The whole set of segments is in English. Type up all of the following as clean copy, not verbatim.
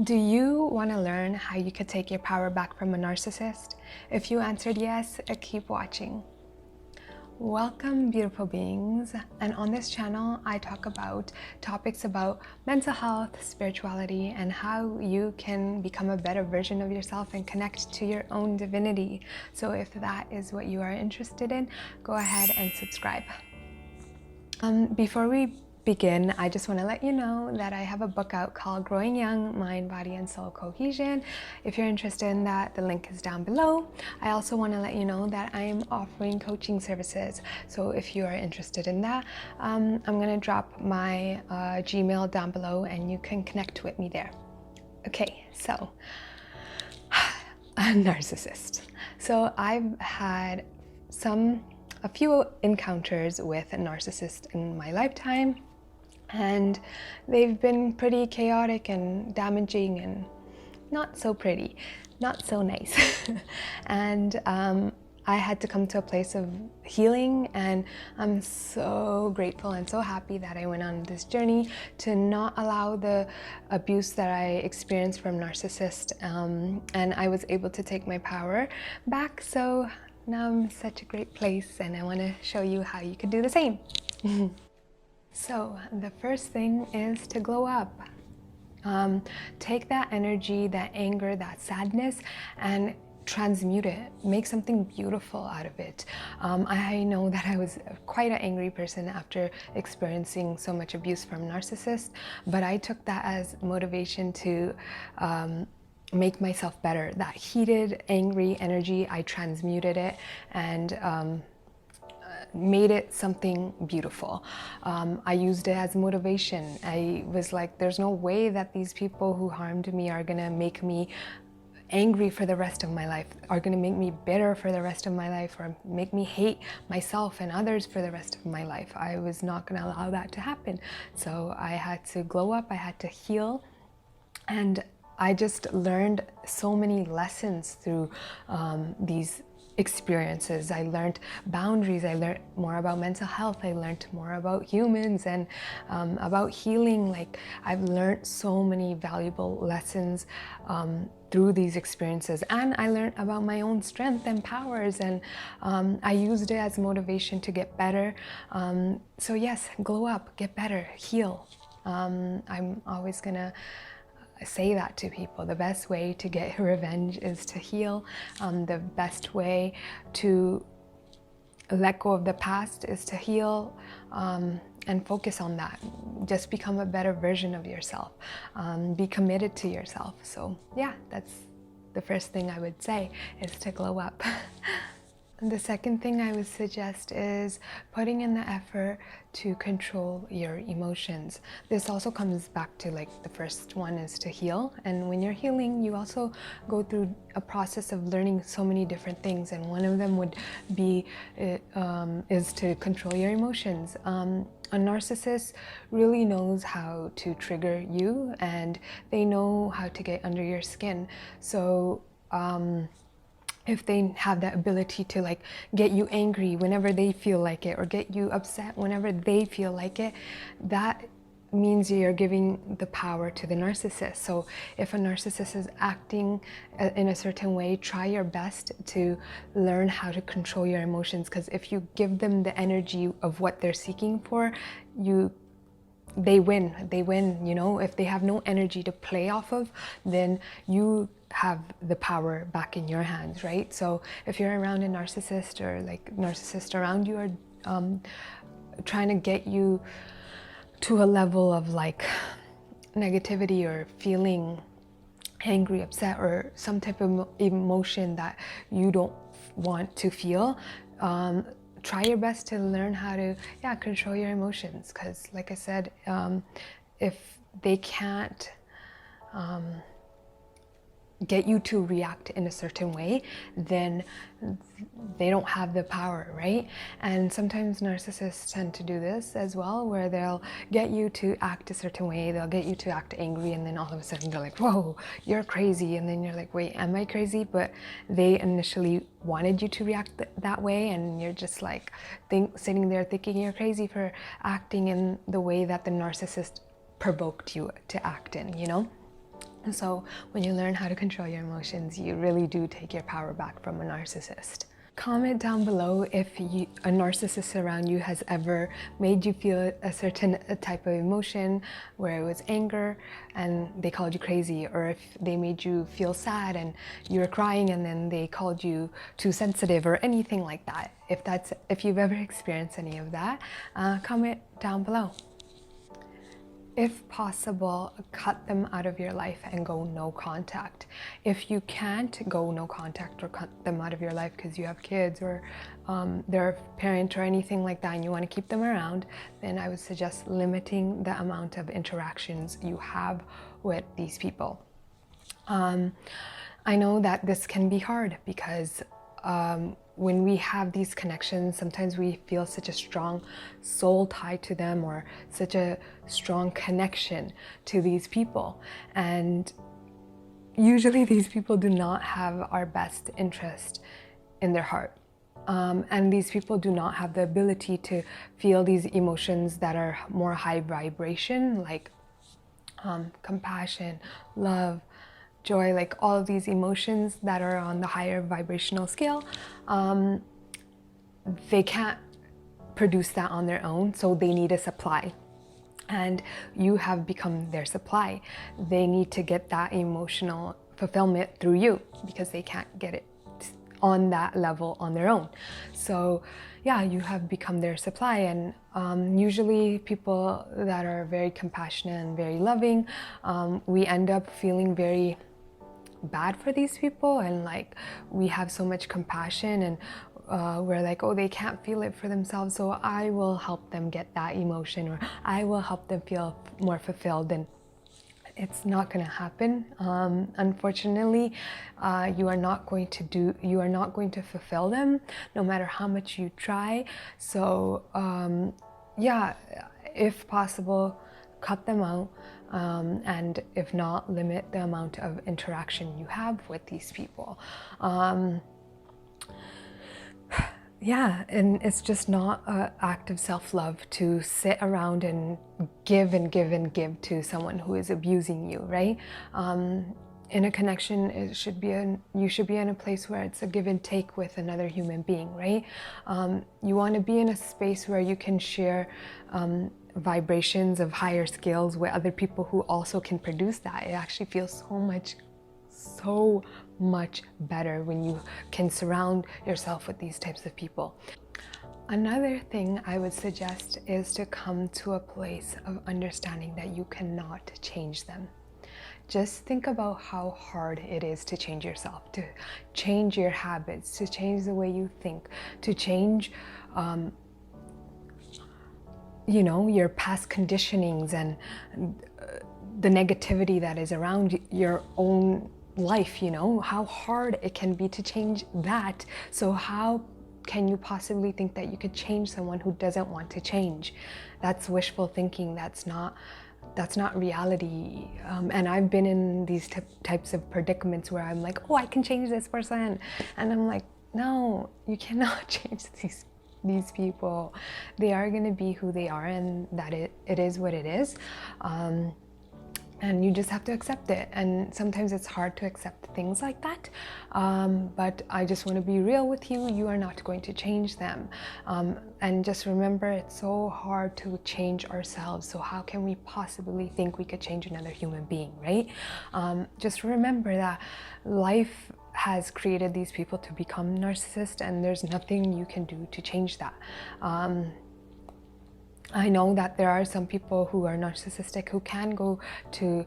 Do you want to learn how you could take your power back from a narcissist? If you answered yes, keep watching. Welcome, beautiful beings. And on this channel, I talk about topics about mental health, spirituality, and how you can become a better version of yourself and connect to your own divinity. So if that is what you are interested in, go ahead and subscribe. Before we begin, I just want to let you know that I have a book out called Growing Young, Mind, Body, and Soul Cohesion. If you're interested in that, the link is down below. I also want to let you know that I'm offering coaching services. So if you are interested in that, I'm going to drop my Gmail down below and you can connect with me there. Okay, so a narcissist. So I've had a few encounters with a narcissist in my lifetime, and they've been pretty chaotic and damaging and not so pretty, not so nice. And I had to come to a place of healing, and I'm so grateful and so happy that I went on this journey to not allow the abuse that I experienced from narcissists, and I was able to take my power back. So now I'm in such a great place, and I want to show you how you could do the same. So the first thing is to glow up. Take that energy, that anger, that sadness, and transmute it. Make something beautiful out of it. I know that I was quite an angry person after experiencing so much abuse from narcissists, but I took that as motivation to make myself better. That heated, angry energy, I transmuted it and made it something beautiful. I used it as motivation. I was like, there's no way that these people who harmed me are gonna make me angry for the rest of my life, are gonna make me bitter for the rest of my life, or make me hate myself and others for the rest of my life. I was not gonna allow that to happen. So I had to glow up, I had to heal, and I just learned so many lessons through these experiences. I learned boundaries, I learned more about mental health, I learned more about humans and about healing. Like, I've learned so many valuable lessons through these experiences, and I learned about my own strength and powers, and I used it as motivation to get better. So yes, glow up, get better, heal. I'm always gonna say that to people. The best way to get revenge is to heal. The best way to let go of the past is to heal, and focus on that. Just become a better version of yourself. Be committed to yourself. So yeah, that's the first thing I would say, is to glow up. The second thing I would suggest is putting in the effort to control your emotions. This also comes back to, like, the first one is to heal. And when you're healing, you also go through a process of learning so many different things. And one of them would be, is to control your emotions. A narcissist really knows how to trigger you, and they know how to get under your skin. So, if they have that ability to, like, get you angry whenever they feel like it, or get you upset whenever they feel like it, that means you're giving the power to the narcissist. So if a narcissist is acting in a certain way, try your best to learn how to control your emotions, because if you give them the energy of what they're seeking for, they win, you know. If they have no energy to play off of, then you have the power back in your hands, right? So if you're around a narcissist, or like narcissists around you are trying to get you to a level of, like, negativity, or feeling angry, upset, or some type of emotion that you don't want to feel, try your best to learn how to, yeah, control your emotions. Because, like I said, if they can't get you to react in a certain way, then they don't have the power, right? And sometimes narcissists tend to do this as well, where they'll get you to act a certain way, they'll get you to act angry, and then all of a sudden they're like, whoa, you're crazy. And then you're like, wait, am I crazy? But they initially wanted you to react that way, and you're just like sitting there thinking you're crazy for acting in the way that the narcissist provoked you to act in, you know? So when you learn how to control your emotions, you really do take your power back from a narcissist. Comment down below if a narcissist around you has ever made you feel a certain type of emotion, where it was anger and they called you crazy, or if they made you feel sad and you were crying and then they called you too sensitive, or anything like that. If you've ever experienced any of that, comment down below. If possible, cut them out of your life and go no contact. If you can't go no contact or cut them out of your life because you have kids or they're a parent or anything like that and you want to keep them around, then I would suggest limiting the amount of interactions you have with these people. I know that this can be hard because when we have these connections, sometimes we feel such a strong soul tie to them, or such a strong connection to these people. And usually these people do not have our best interest in their heart. And these people do not have the ability to feel these emotions that are more high vibration, like compassion, love, joy, like all of these emotions that are on the higher vibrational scale. They can't produce that on their own, so they need a supply. And you have become their supply. They need to get that emotional fulfillment through you because they can't get it on that level on their own. So yeah, you have become their supply. And usually people that are very compassionate and very loving, we end up feeling very bad for these people, and like we have so much compassion, and we're like, oh, they can't feel it for themselves, so I will help them get that emotion, or I will help them feel more fulfilled. And it's not going to happen. Unfortunately, you are not going to fulfill them no matter how much you try. So yeah, if possible, cut them out. And if not, limit the amount of interaction you have with these people. Yeah, and it's just not an act of self-love to sit around and give and give and give to someone who is abusing you, right? In a connection, you should be in a place where it's a give and take with another human being, right? You want to be in a space where you can share vibrations of higher scales with other people who also can produce that. It actually feels so much better when you can surround yourself with these types of people. Another thing I would suggest is to come to a place of understanding that you cannot change them. Just think about how hard it is to change yourself, to change your habits, to change the way you think, to change you know, your past conditionings and the negativity that is around your own life. You know how hard it can be to change that. So how can you possibly think that you could change someone who doesn't want to change? That's wishful thinking. That's not reality. And I've been in these types of predicaments where I'm like, oh, I can change this person, and I'm like, no, you cannot change these people. They are going to be who they are, and that it is what it is. And you just have to accept it. And sometimes it's hard to accept things like that. But I just want to be real with you. You are not going to change them. And just remember, it's so hard to change ourselves. So how can we possibly think we could change another human being, right? Just remember that life has created these people to become narcissists, and there's nothing you can do to change that. I know that there are some people who are narcissistic who can go to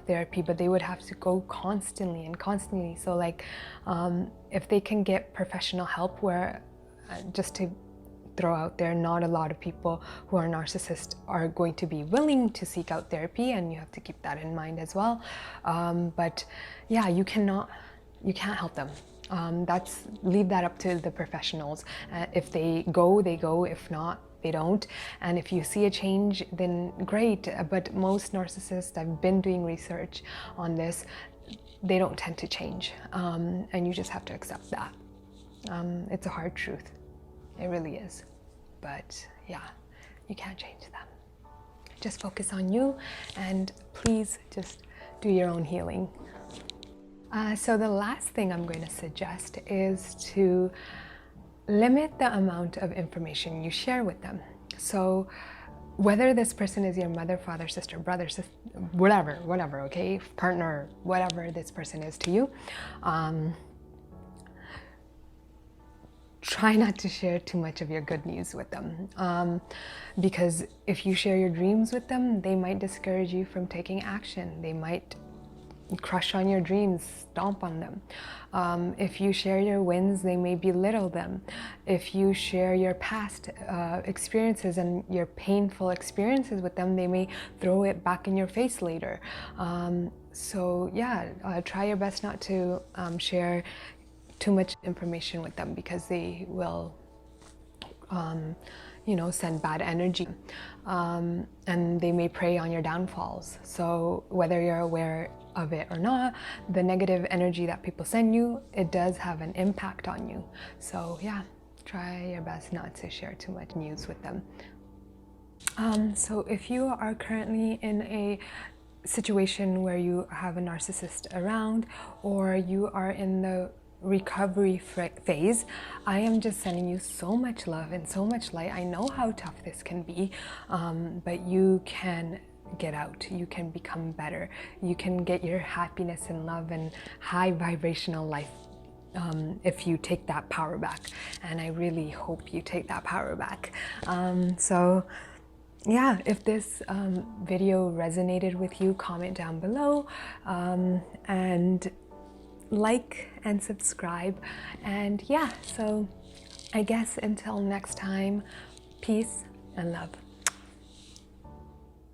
therapy, but they would have to go constantly. So like if they can get professional help, where just to throw out there, not a lot of people who are narcissists are going to be willing to seek out therapy, and you have to keep that in mind as well. But yeah, you can't help them. Leave that up to the professionals. If they go, they go. If not, they don't. And if you see a change, then great. But most narcissists, I've been doing research on this, they don't tend to change. And you just have to accept that. It's a hard truth. It really is. But yeah, you can't change them. Just focus on you, and please just do your own healing. So the last thing I'm going to suggest is to limit the amount of information you share with them. So whether this person is your mother, father, sister, brother, whatever, okay, partner, whatever this person is to you, try not to share too much of your good news with them, because if you share your dreams with them, they might discourage you from taking action. They might crush on your dreams, stomp on them. If you share your wins, they may belittle them. If you share your past experiences and your painful experiences with them, they may throw it back in your face later. So yeah, try your best not to share too much information with them, because they will send bad energy, and they may prey on your downfalls. So whether you're aware of it or not, the negative energy that people send you, it does have an impact on you. So yeah, try your best not to share too much news with them. So if you are currently in a situation where you have a narcissist around, or you are in the recovery phase, I am just sending you so much love and so much light. I know how tough this can be, but you can get out. You can become better. You can get your happiness and love and high vibrational life if you take that power back. And I really hope you take that power back. So yeah, if this video resonated with you, comment down below, and like and subscribe. And yeah, so I guess until next time, peace and love.